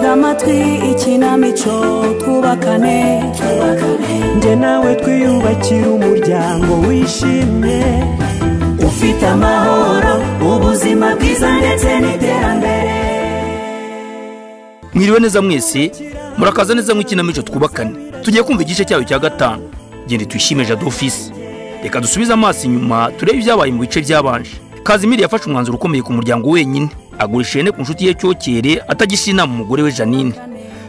tega amatwi ikinamico twubakane nje nawe twiyubakira umuryango wishimye ufite amahoro ubuzima bwiza ndetse n'iterambere. Mwiriwe neza mwese murakaza neza mu ikinamico twubakane. Tugiye kumva igice cyayo cya gatanu. Gende twishime Jado Office. Reka dusubize amaso inyuma turebe ibyabaye mu bice byabanje. Kazimiri yafashe umwanzuro ukomeye ku muryango wenyine, agurisha ihene ku nshuti ye Cyokere atagisha inama umugore we Janine.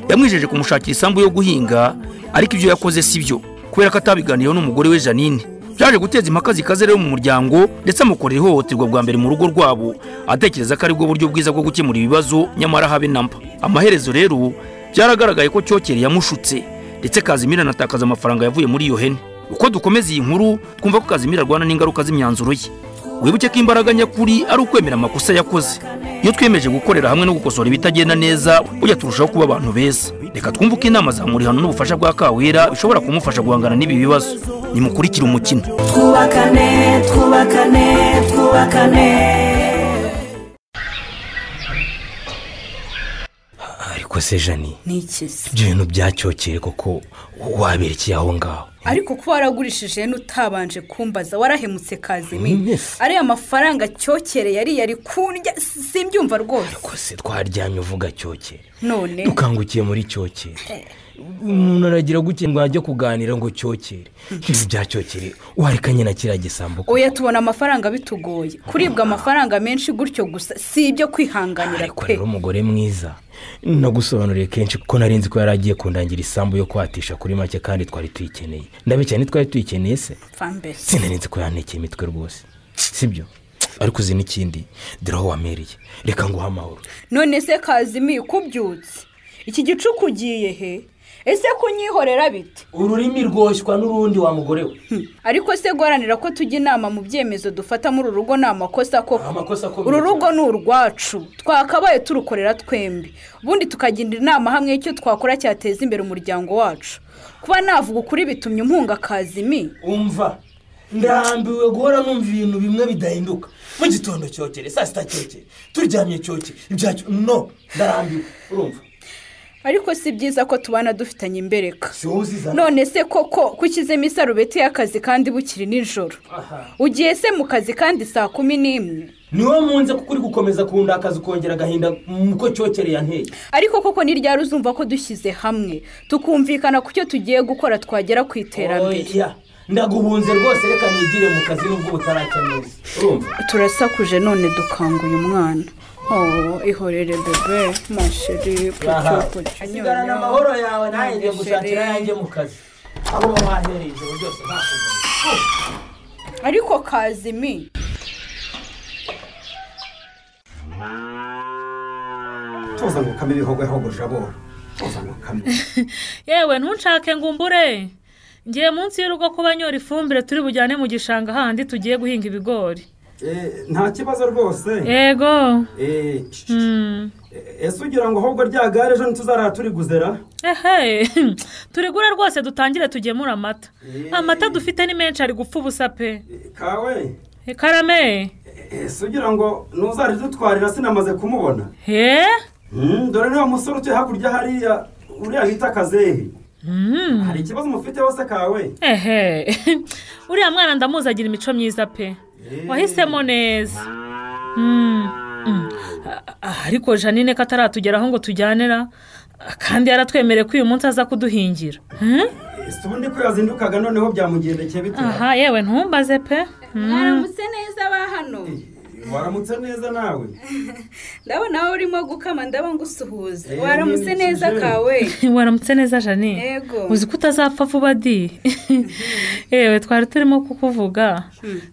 Yamwijeje kumushakira isambu yo guhinga, ariko ibyo yakoze sibyo kubera ko atabiganiyeho n'umugore we Janine. Byaje guteza impaka zikaze rero mu muryango ndetse amukorera ihohoterwa bwa mbere mu rugo rwabo, atekereza ko ari bwo buryo bwiza bwo gukemura ibibazo, nyamara habe namba. Amaherezo rero byaragaragaye ko Cyokere yamushutse ndetse Kazimiri anatakaza amafaranga yavuye muri iyo hene. Uko dukomeza iyi nkuru twumva ko Kazimiri arwana n'ingaruka z'imyanzuro ye. Wibuke ko imbaraga nyakuri ari ukwemera amakosa yakoze. Iyo twiyemeje gukorera hamwe no gukosora ibitagenda neza, ujya turushaho kuba abantu beza. Reka twumve ko inama za muri hano n'ubufasha bwa Kawera bishobora kumufasha guhangana n'ibi bibazo. Nimukurikire umukino. Twubakane, twubakane, twubakane. Ariko se Jani, Nikisi ibyo bintu bya Cyokere koko waberekeye aho ngaho? ariko kuba waragurishije n'utabanje kumbaza warahemutse Kazimiri. Ari amafaranga Cyokere yari kurya simbyumva rwose. Ariko se twaryamye uvuga Cyokere, none dukangukiye muri Cyokere. Umuntu aragira guke ngo ajye kuganira ngo Cyokere. Ibi bya Cyokere warikanye na kiriya gisambo. Oya tubona amafaranga bitugoye. Kuribwa amafaranga menshi gutyo gusa si ibyo kwihanganira ariko rero umugore mwiza nagusobanuriye kenshi ko narinzi ko yaragiye kundangira isambu yo kwatisha kuri make kandi twari tuyikeneye. Ndabicye twari tuyikeneye se. Sinarinzi ko yantekeye imitwe rwose. Sibyo? Ariko uzi n'ikindi, diraho wamereye. Reka nguha amahoro. None se Kazimiri kubyutse iki gicuku ugiye he? Ese kunyihorera bite? Ururimi rwoshywa n'urundi wa mugore we. Ariko se guharanira ko tujya inama mu byemezo dufata muri urugo ni amakosa koko. Uru rugo ni urwacu, twakabaye turukorera twembi, ubundi tukagira inama hamwe y'icyo twakora cyateza imbere umuryango wacu. Kuba navuga ukuri bitumye umpunga Kazimiri. Umva, ndambiwe guhora numva ibintu bimwe bidahinduka. Mu gitondo Cyokere, saa sita Cyokere, turyamye Cyokere, ibyacu no ndarambiwe. Urumva? Ariko si byiza ko tubana dufitanye imbereka. None se koko kukizemo isarubeti y'akazi kandi bukiri nijoro. Ugiye se mu kazi kandi saa 11. Niwe munze kuko uri gukomeza kunda akazi kongera agahinda muko Cyokere yanteye. Ariko koko ni ryari uzumva ko dushyize hamwe tukumvikana ku cyo tugiye gukora twagera ku iterambere. Oya, ndaguhunze rwose, reka nigire mu kazi nubwo butaracya neza. Urumva? Turasakuje none dukanguye umwana. Ihorere bebe, masheri, pucyo. Sigara na mahoro yawe naye ngiye gushakira yanjye mu kazi. Abo bahereye ijoro ryose ntakubona. Ariko Kazimiri toza ngo kamere hogo jabo. Toza ngo kamere. Yewe ntunshake ngumbure. Ngiye munsi y'urugo kubanyora ifumbire turi bujyane mu gishanga handi tugiye guhinga ibigori. Nta kibazo rwose. Yego. Ese ugira ngo ahubwo rya gare ejo ntituzara turiguzera? Turigura rwose dutangire tugemura amata. Amata dufite ni menshi ari gupfa ubusa pe. Kawe. Karame. Ese ugira ngo ntuzari dutwarira sinamaze kumubona? Dore niba musore utuye hakurya hariya uriya hita Kazehe. Hari ikibazo mufite wose Kawe? Uriya mwana ndamuzagira imico myiza pe. Wahisemo neza. Ariko Janine kataratugeraho ngo tujyanera kandi yaratwemereye ko uyu munsi aza kuduhingira. Ese ubundi ko yazindukaga noneho byamugendekeye bite? Yewe ntumbaze pe. Waramutse neza ba hano. Waramutse neza nawe. Ndabona aho urimo gukama ndaba ngusuhuza. Waramutse neza Kawe. Waramutse neza Janine. Yego. Uzi ko utazapfa vuba di. Yewe twari turimo kukuvuga.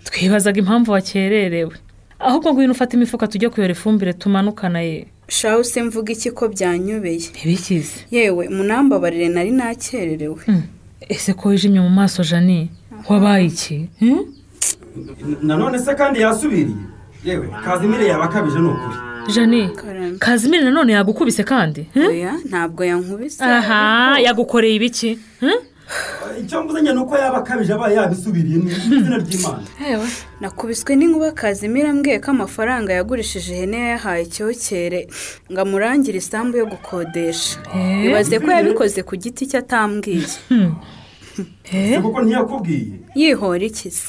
Twibazaga impamvu wakererewe. Ahubwo ngwino ufata imifuka tujye kuyora ifumbire tumanukana ye. Shaho se mvuga iki ko byanyubeye. Ibikize. Yewe munambabarire nari nakererewe. Ese ko wijimye mu maso Jani? Wabaye iki? Nanone se kandi yasubiriye. Yewe Kazimiri yabakabije n'ukuri. Jani, Kazimiri nanone yagukubise kandi? Oya, ntabwo yankubise. Yagukoreye ibiki? icyo mvuze nyine nuko yaba akabije aba yabisubiriye mu izina ry'Imana. Ewe nakubiswe n'inkuba Kazimira ambwiye ko amafaranga yagurishije ihene yahaye Cyokere ngo amurangire isambu yo gukodesha. Ibaze ko yabikoze ku giti cye atambwiye. Kuko ntiyakubwiye. Yihora ikize.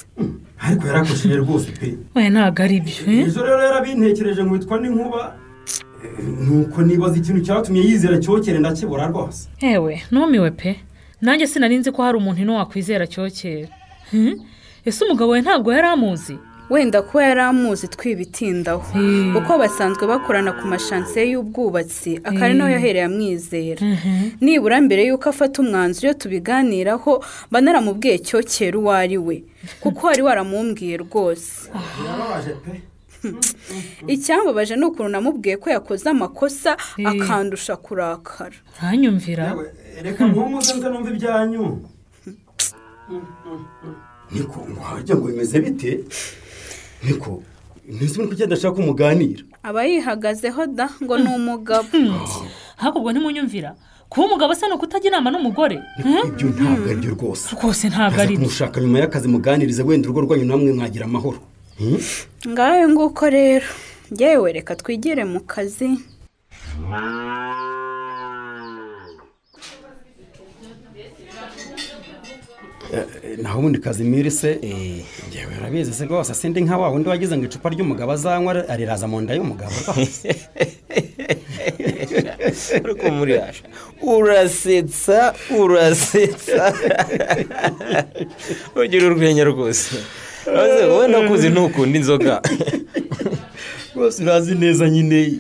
Ariko yarakoshije rwose pe. We ntago ari byo. Izo rero yarabintekereje ngo witwa n'inkuba. Nuko nibaza ikintu cyatumye yizera Cyokere ndakibura rwose. Ewe numiwe pe. Nanjye sinarinzi ko hari umuntu ino wakwizera Cyokere. Ese umugabo we ntabwo yari amuzi? Wenda kuba yari amuzi twibitindaho. Uko basanzwe bakorana ku mashansiye y'ubwubatsi akari nawe yahereye amwizera. Nibura mbere yuko afata umwanzuro yo tubiganiraho banaramubwiye Cyokere uwo ari we. Kuko wari waramumbwiye rwose. Yarabaje pe. Icyambabaje ni ukuntu namubwiye ko yakoze amakosa akandusha kurakara. Ntanyumvira. Reka mpumuze nze numva ibyanyu. Niko wajya ngo bimeze bite? Niko ntizibone ko cyenda ashaka kumuganira. Aba yihagazeho da ngo ni umugabo. Hakubwo ntimunyumvira. Kuba umugabo se no kutagira inama n'umugore. Ibyo ntabwo ari byo rwose. Rwose ntabwo ari. Kumushaka nyuma y'akazi muganirize wenda urugo rwanyu namwe mwagira amahoro. Ngaye nguko rero ngewe reka twigire mu kazi. Naho ubundi Kazimiri se ngewe urabizi se rwose sindi nka wa wundi wagize ngo icupa ry'umugabo azanywa ariraza mu nda y'umugabo. Ariko muri asha urasetsa ugira urwenya rwose. Wowe nakuzi ntukunda inzoga rwose urazi neza nyine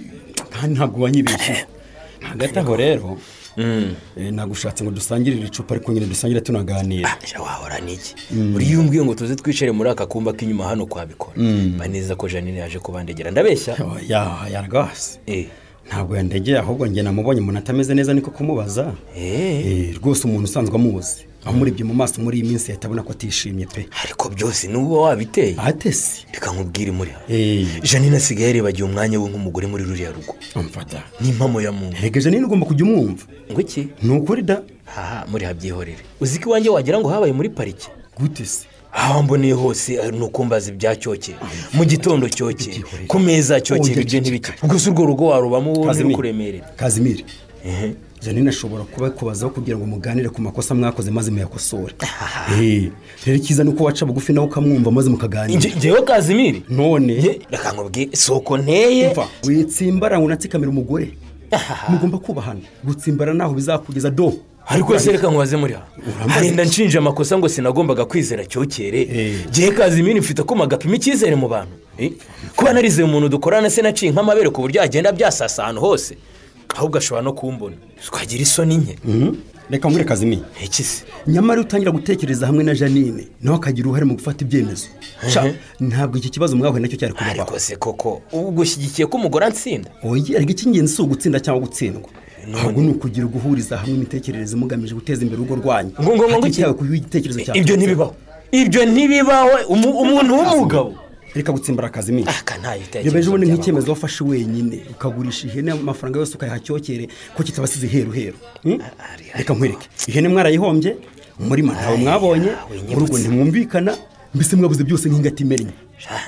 kandi ntabwo wanyibeshye. Hagati aho rero nagushatse ngo dusangirire icupa ariko nyine dusangire tunaganira. Wahora niki uri yumbwiye ngo tuze twicare muri aka kumba k'inyuma hano kwabikora. Baneza ko Janine yaje kubandegera ndabeshya. Ya rwose ntabwo yandegeye ahubwo njye namubonye umuntu atameze neza niko kumubaza. Rwose umuntu usanzwe amuzi amurebye mu maso muri iyi minsi yatabona ko atishimye pe. Ariko byose nuba wabiteye atese reka nkubwire muri Janine asigaye arebagiye umwanya we nk'umugore muri ruriya rugo. Amfata n'impamo ya muntu. Rega Janine ugomba kujya umwumva. Ngo iki? Nukuri da. Muri habyihorere. Uziki wanjye wagira ngo habaye muri parike. Gute se? Mboneye hose nukumbaza ibya Cyokere mu gitondo Cyokere ku meza Cyokere ibyo ntibiki. Ubwo urwo rugo warubamo uri kuremerera. Kazimiri Janine ashobora kuba kubazaho kugira ngo muganire ku makosa mwakoze maze muyakosore. Rero kiza nuko waca bugufi nawe ukamwumva maze mukaganira. Ngewe Kazimiri none reka nkubwiye soko nteye witsimbara ngo natsikamira umugore. Mugomba kubahana gutsimbara naho bizakugeza do. Ariko se reka nkubaze muri ha harinda nshinja amakosa ngo sinagombaga kwizera Cyokere. Gihe Kazimiri mfite ko magapima icyizere mu bantu. Kuba narize umuntu dukorana se naciye nk'amabere ku buryo agenda byasasa ahantu hose ahubwo ashobora no kumbona twagira isoni nke. Reka ngure Kazimiri iki se nyamara utangira gutekereza hamwe na Janine nawe akagira uruhare mu gufata ibyemezo. Ntabwo iki kibazo mwahuye nacyo cyari kubaho. Ariko se koko ugushyigikiye ko umugore antsinda? Oya ariko icy'ingenzi si ugutsinda cyangwa gutsindwa. Ntabwo ni ukugira guhuriza hamwe imitekerereze mugamije guteza imbere urugo rwanyu. Ngo cyawe kubiha igitekerezo cyawe. Ibyo ntibibaho umuntu w'umugabo. Reka gutsimbara Kazimiri. Ntayo Yebeje ubone nk'icyemezo wafashe wenyine ukagurisha ihene amafaranga yose ukayaha Cyokere ko kitabasize heru. Reka nkwereke ihene mwarayihombye umurima ntawe mwabonye urugo ntimwumvikana mbese mwabuze byose nk'ingati imenye.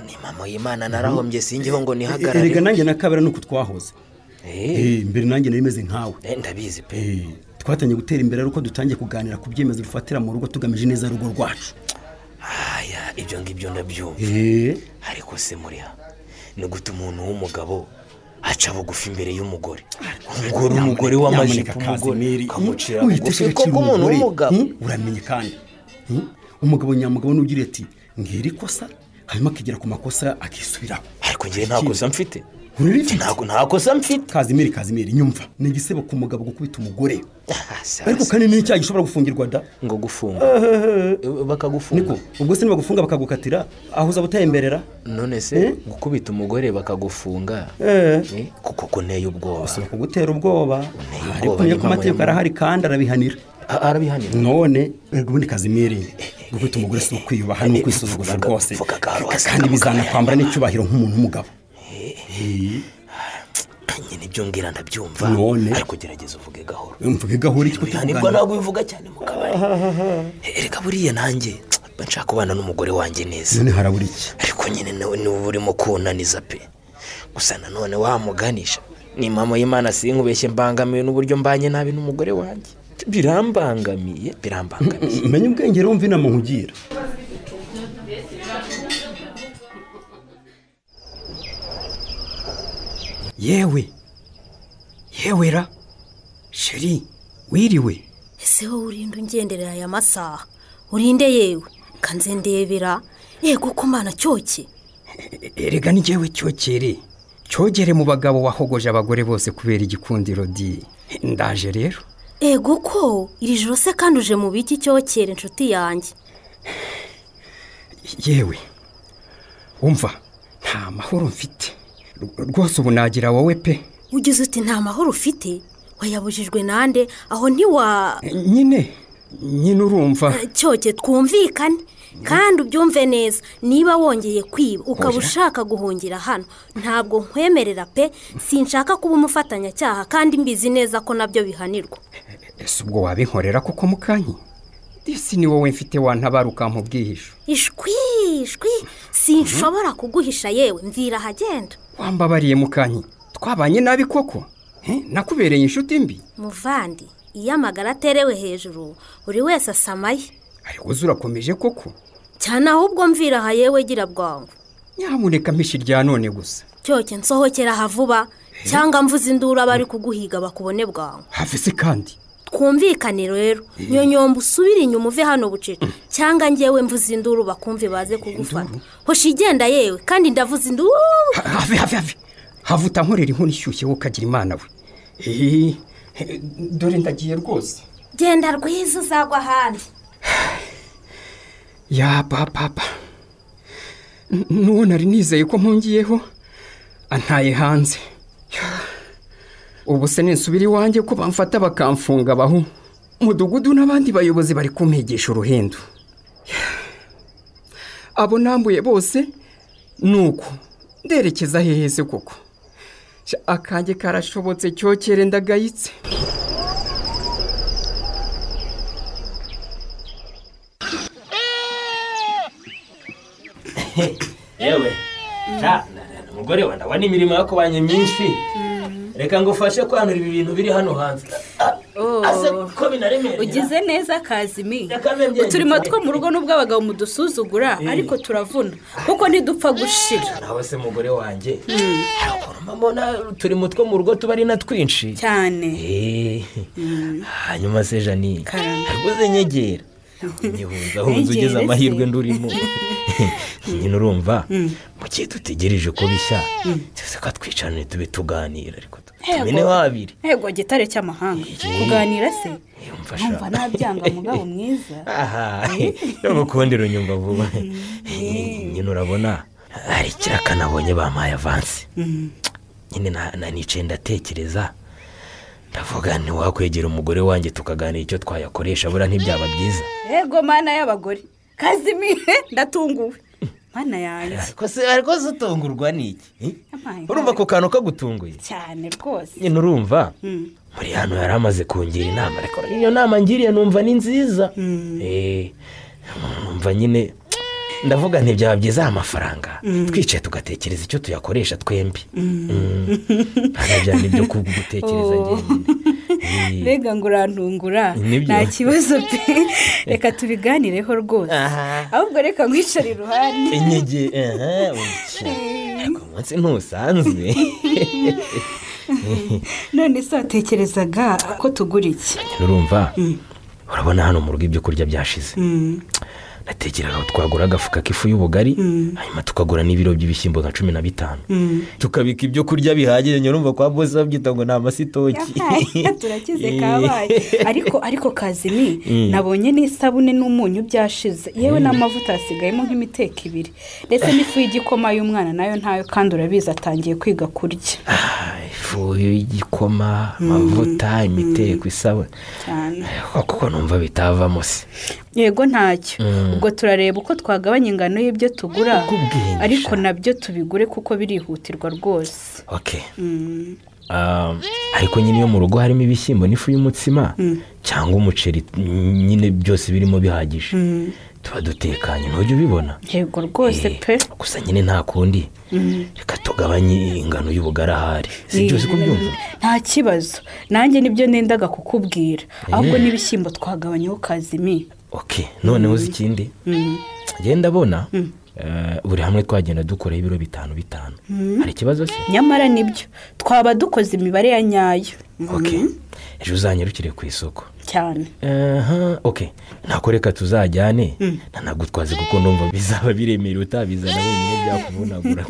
Ni mama y'Imana narahombye singiho ngo nihagarare. Rega nanjye nakabera nuko twahoze. Mbere nanjye narimeze nkawe. Ndabizi pe. Twatanye gutera imbere uko dutangiye kuganira ku byemezo dufatira mu rugo tugamije neza rugo rwacu. Ibyo ngibyo ndabyumva. Ariko se muri ha ni gute umuntu w'umugabo aca bugufi imbere y'umugore. Umugore w'amajipo umugore kamucira bugufi koko umuntu w'umugabo. Uramenye kandi umugabo nyamugabo nugira ati ngira ikosa hanyuma akigera ku makosa akisubiraho. Ariko ngiye nta kosa mfite. Nta kosa mfite. Kazimiri nyumva ni igisebo ku mugabo gukubita umugore. Ariko kandi ni icyaha gishobora gufungirwa da. Ngo gufunga bakagufunga. Niko ubwo se nibagufunga bakagukatira aho uza butemberera. None se gukubita umugore bakagufunga kuko nteye ubwoba. Usaba kugutera ubwoba. Ariko niyo ku mategeko arahari kandi arabihanira. None ubundi Kazimiri gukubita umugore si ukwiyubaha no kwisuzugura rwose kandi bizana kwambara n'icyubahiro nk'umuntu w'umugabo. nyine ibyo mbwira ndabyumva ariko gerageza uvuge gahoro. mvuge gahoro iki kutuvugana nibwo ntabwo bivuga cyane mu kabari. Reka buriya nanjye nshaka kubana n'umugore wanjye neza. none harabura iki? ariko nyine niba urimo kunaniza pe. gusa nanone wamuganisha ni mama y'Imana sinkubeshye mbangamiwe n'uburyo mbanye nabi n'umugore wanjye. birambangamiye. menye ubwenge rero umva inama nkugira. yewe ra sheri wiriwe. ese wowe urinde ungenderera aya masaha urinde yewe kanze ndebera yego ko mana cyoke. erega ni jyewe cyokere cyogere mu bagabo wahogoje abagore bose kubera igikundiro di ndaje rero. ego ko iri joro se kandi uje mu biki cyokere inshuti yanjye. yewe wumva nta mahoro mfite rwose ubu nagira wowe pe. ugize uti nta mahoro ufite wayabujijwe nande aho ntiwa nyine urumva cyoke twumvikane kandi ubyumve neza niba wongeye kwiba ukaba ushaka guhungira hano ntabwo nkwemerera pe sinshaka kuba umufatanyacyaha kandi mbizi neza ko nabyo bihanirwa. ese ubwo wabinkorera kuko mukanyi disi ni wowe mfite wantabara ukampa ubwihisho. ishwi sinshobora kuguhisha yewe mvira ahagenda. wambabariye mukanyi twabanye nabi koko nakubereye inshuti mbi. muvandi iyo amagara aterewe hejuru buri wese asamaye. ariko urakomeje koko cyane ahubwo mvira aha yewe gira bwangu. nyamuneka mpishi rya none gusa. cyoke nsohokera aha vuba cyangwa mvuze induru abari kuguhiga bakubone bwangu. hafi se kandi twumvikane rero nyonyomba usubire inyuma uve hano bucece cyangwa ngewe mvuze induru bakumve baze kugufata. hoshi igenda yewe kandi ndavuze induru. hafi havuta nkorera inkuru ishyushye wowe ukagira imana we. dore ndagiye rwose. genda rwiza uzagwa ahandi. ya papa n'uwo nari nizeye ko mpungiyeho antaye hanze. ubu se ninsubira iwanjye ko bamfata bakamfunga abaho umudugudu n'abandi bayobozi bari kumpigisha uruhindu. abo nambuye bose nuko nderekeza hehe se koko akanjye karashobotse cyokere ndagayitse. yewe umugore wa ndabona imirimo yakubanye myinshi reka ngo ufashe kwanura ibi bintu biri hano hanze. ase ko binaremereye. ugize neza Kazimi. uturimo two mu rugo n'ubwo abagabo mudusuzugura ariko turavuna kuko ntidupfa gushira. nawe se mugore wanjye mbona uturimo two mu rugo tuba ari na twinshi cyane. hanyuma se Jani rwose nyegera hunza ugeze amahirwe ndurimo. nyine urumva mu gihe dutegereje ko bishya tuzi ko twicarane tube tuganira ariko tumene wabiri. yego gitare cy'amahanga kuganira se numva nabyanga mugabo mwiza. n'umukundiro nyumva vuba. nyine urabona hari ikiraka nabonye bampaye avansi. nyine nanicaye ndatekereza ndavuga ntiwakwegera umugore wanjye tukaganira icyo twayakoresha buriya ntibyaba byiza. yego mana y'abagore Kazimi ndatunguwe mana yanjye. ariko se utungurwa n'iki? urumva ko kantu kagutunguye cyane rwose. nyine urumva muri hano yari amaze kungira inama ariko iyo nama ngiriye numva ni nziza. numva nyine ndavuga ntibyaba byiza amafaranga twicaye tugatekereza icyo tuyakoresha twembi. ntabwo byo kugutekereza njyenyine. mbega ngo urantungura nta kibazo pe reka tubiganireho rwose ahubwo reka ngwicare iruhande. inyege umunsi ntusanzwe. none se watekerezaga ko tugura iki? urumva urabona hano mu rugo ibyo kurya byashize. nategeraga twagura agafuka k'ifu y'ubugari hanyuma tukagura n'ibiro by'ibishyimbo nka 15 tukabika ibyo kurya bihagije. nyurumva kwa bose babyita ngo ni amasitoki. turakize kabaye. ariko Kazimi nabonye n'isabune n'umunyu byashize yewe n'amavuta yasigayemo nk'imiteko 2 ndetse n'ifu y'igikoma y'umwana nayo ntayo kandi urabizi atangiye kwiga kurya. ifu y'igikoma amavuta imiteko isabune cyane kuko numva bitavamo se. yego ntacyo ubwo turareba uko twagabanya ingano y'ibyo tugura ariko nabyo tubigure kuko birihutirwa rwose. ariko nyine iyo mu rugo harimo ibishyimbo n'ifu y'umutsima cyangwa umuceri nyine byose birimo bihagije tuba dutekanye ntujya ubibona. yego rwose pe. gusa nyine nta kundi reka tugabanye ingano y'ubugari ahari si byose kubyumva. nta kibazo nanjye nibyo nendaga kukubwira ahubwo n'ibishyimbo twagabanyeho Kazimi. noneho uzi ikindi genda abona buri hamwe twagenda dukora ibiro 5 hari ikibazo se? nyamara nibyo twaba dukoze imibare ya nyayo. ejo uzanyarukire ku isoko cyane. ntako reka tuzajyane ntanagutwaze kuko numva bizaba biremereye utabizana wenyine byakuvunagura.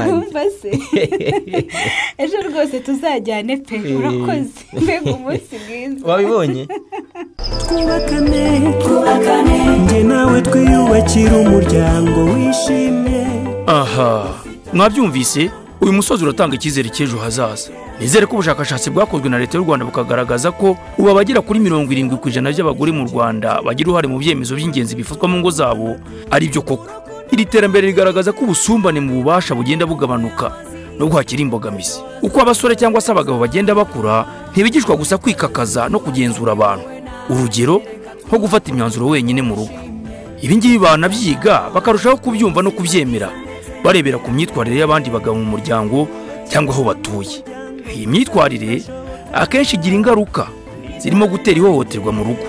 nyumva se ejo rwose tuzajyane pe. urakoze mbega umunsi mwiza. wabibonye? twubakane njye nawe twiyubakira umuryango wishimye. aha mwabyumvise uyu musozi uratanga icyizere cy'ejo hazaza. nizere ko ubushakashatsi bwakozwe na leta y'u Rwanda bukagaragaza ko ubu abagera kuri 70% by'abagore mu Rwanda bagira uruhare mu byemezo by'ingenzi bifatwa mu ngo zabo ari byo koko. iri terambere rigaragaza ko ubusumbane mu bubasha bugenda bugabanuka nubwo hakiri imbogamizi. uko abasore cyangwa se abagabo bagenda bakura ntibigishwa gusa kwikakaza no kugenzura abantu. urugero nko gufata imyanzuro wenyine mu rugo. ibi ngibi banabyiga bakarushaho kubyumva no kubyemera barebera ku myitwarire y'abandi bagabo mu muryango cyangwa aho batuye. iyi myitwarire akenshi igira ingaruka zirimo gutera ihohoterwa mu rugo,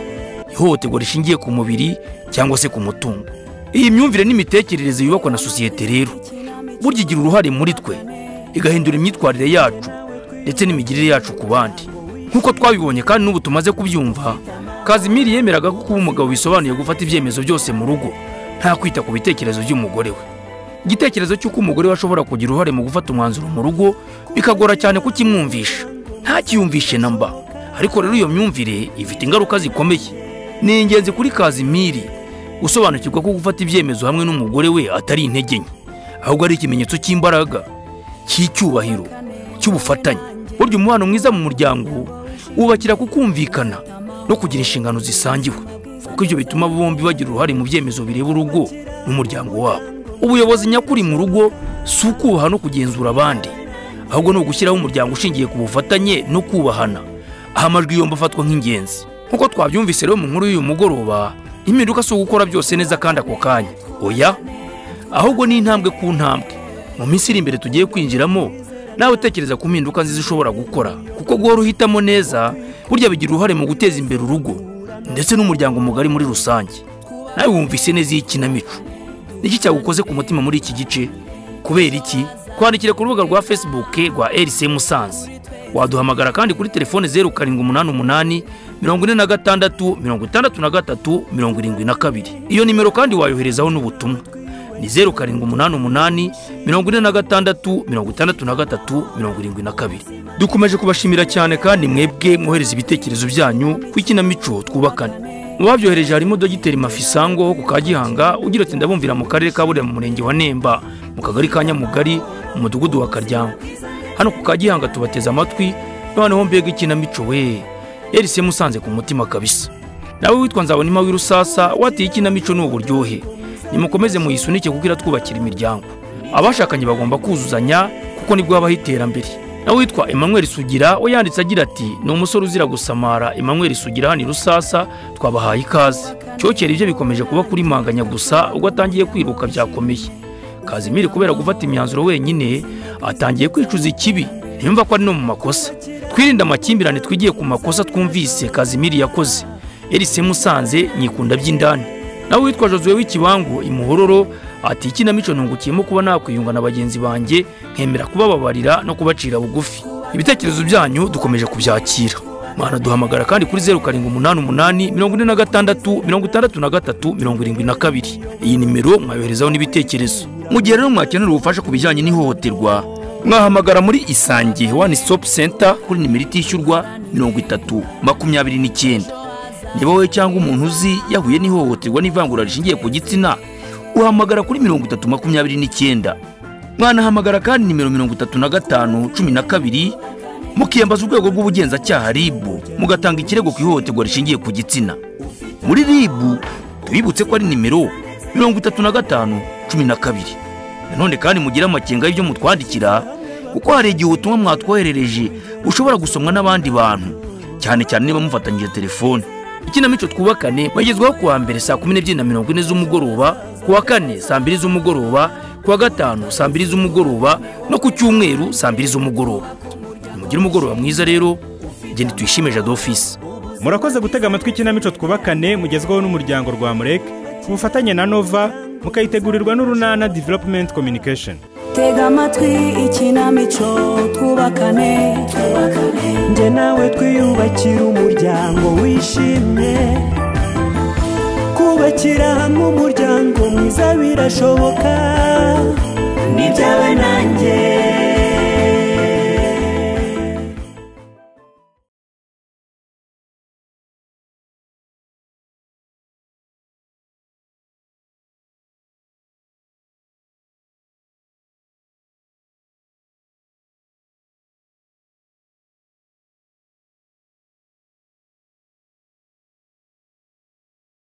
ihohoterwa rishingiye ku mubiri cyangwa se ku mutungo. iyi myumvire n'imitekerereze yubakwa na sosiyete rero burya igira uruhare muri twe igahindura imyitwarire yacu ndetse n'imigirire yacu ku bandi. nk'uko twabibonye kandi n'ubu tumaze kubyumva, Kazimiri yemeraga ko kuba umugabo bisobanuye gufata ibyemezo byose mu rugo nta kwita ku bitekerezo by'umugore we. igitekerezo cy'uko umugore we ashobora kugira uruhare mu gufata umwanzuro mu rugo bikagora cyane kukimwumvisha, ntakiyumvishe na mba. ariko rero iyo myumvire ifite ingaruka zikomeye. ni ingenzi kuri Kazimiri gusobanukirwa ko gufata ibyemezo hamwe n'umugore we atari intege nke, ahubwo ari ikimenyetso cy'imbaraga, cy'icyubahiro, cy'ubufatanye. burya umubano mwiza mu muryango wubakira ku kumvikana no kugira inshingano zisangiwe, kuko ibyo bituma bombi bagira uruhare mu byemezo bireba urugo n'umuryango wabo. ubuyobozi nyakuri mu rugo si ukubaha no kugenzura abandi, ahubwo ni ugushyiraho umuryango ushingiye ku bufatanye no kubahana, aho amajwi yombi afatwa nk'ingenzi. nk'uko twabyumvise rero mu nkuru y'uyu mugoroba, impinduka si ugukora byose neza kandi ako kanya, oya, ahubwo ni intambwe ku ntambwe. mu minsi iri imbere tugiye kwinjiramo nawe utekereza ku mpinduka nziza ushobora gukora, kuko guhora uhitamo neza burya bigira uruhare mu guteza imbere urugo ndetse n'umuryango mugari muri rusange. nawe wumvise neza iyi kinamico, niki cyagukoze ku mutima muri iki gice? kubera iki? twandikire ku rubuga rwa Facebook rwa RC Musanze. waduhamagara kandi kuri telefone 0788 46 63 72. iyo nimero kandi wayoherezaho n'ubutumwa ni 0788 46 63 72. dukomeje kubashimira cyane kandi mwebwe mwohereza ibitekerezo byanyu ku ikinamico twubakane. mu babyohereje harimo Dogiteri Mafisango ku Kagihanga ugira ati ndabumvira mu karere ka Burera mu murenge wa Nemba mu kagari ka Nyamugari mu mudugudu wa Karyango. hano ku Kagihanga tubateza amatwi noneho mbega ikinamico we RC Musanze ku mutima kabisa. nawe witwa Nzabonima w'Irusasa watiye ikinamico n'uburyohe, nimukomeze muyisunike kuko iratwubakira imiryango. abashakanye bagomba kuzuzanya kuko nibwo habaho iterambere. nawe witwa Emmanuel Sugira we yanditse agira ati ni umusore uzira gusamara. Emmanuel Sugira hano Irusasa twabahaye ikaze. cyokera ibyo bikomeje kuba kuri manganya gusa ubwo atangiye kwiruka byakomeye. Kazimiri kubera gufata imyanzuro wenyine atangiye kwicuza ikibi, ntiyumva ko ari no mu makosa. twirinda amakimbirane twigiye ku makosa twumvise Kazimiri yakoze. RC Musanze nyikunda by'indani. nawe witwa Josue w'Ikibangu Imuhororo ati ikinamico ntungukiyemo kuba nakwiyunga na bagenzi banjye nkemera kubababarira no kubacira bugufi. ibitekerezo byanyu dukomeje kubyakira. Mana duhamagara kandi kuri 0788 46 63 72. iyi nimero mwayoherezaho n'ibitekerezo. mu gihe rero mwakenera ubufasha ku bijyanye n'ihohoterwa mwahamagara muri Isange One Stop Center kuri nimero itishyurwa 3029. niba wowe cyangwa umuntu uzi yahuye n'ihohoterwa n'ivangura rishingiye ku gitsina uhamagara kuri 3029. mwanahamagara kandi nimero 35 12 mukiyambaza urwego rw'ubugenzacyaha RIB mugatanga ikirego ku ihohoterwa rishingiye ku gitsina. muri RIB tubibutse ko ari nimero 35 12. nanone kandi mugira amakenga y'ibyo mutwandikira kuko hari igihe ubutumwa mwatwoherereje bushobora gusomwa n'abandi bantu, cyane cyane niba mufatanyije telefone. Ikinamico Twubakane bagezwaho kuwa mbere saa 12:40 z'umugoroba, kuwa kane saa 2 z'umugoroba, kuwa gatanu saa 2 z'umugoroba no ku cyumweru saa 2 z'umugoroba. Mugire umugoroba mwiza rero, gende tuyishimeje Adolphus. Murakoze gutega amatwi Ikinamico Twubakane mugezwaho n'umuryango rwa Murek ku bufatanye na Nova, mukayitegurirwa n'Urunana Development Communication. Tega amatwi Ikinamico Twubakane, nje nawe twiyubakira umuryango wishimye. Kubakira hamwe umuryango mwiza birashoboka.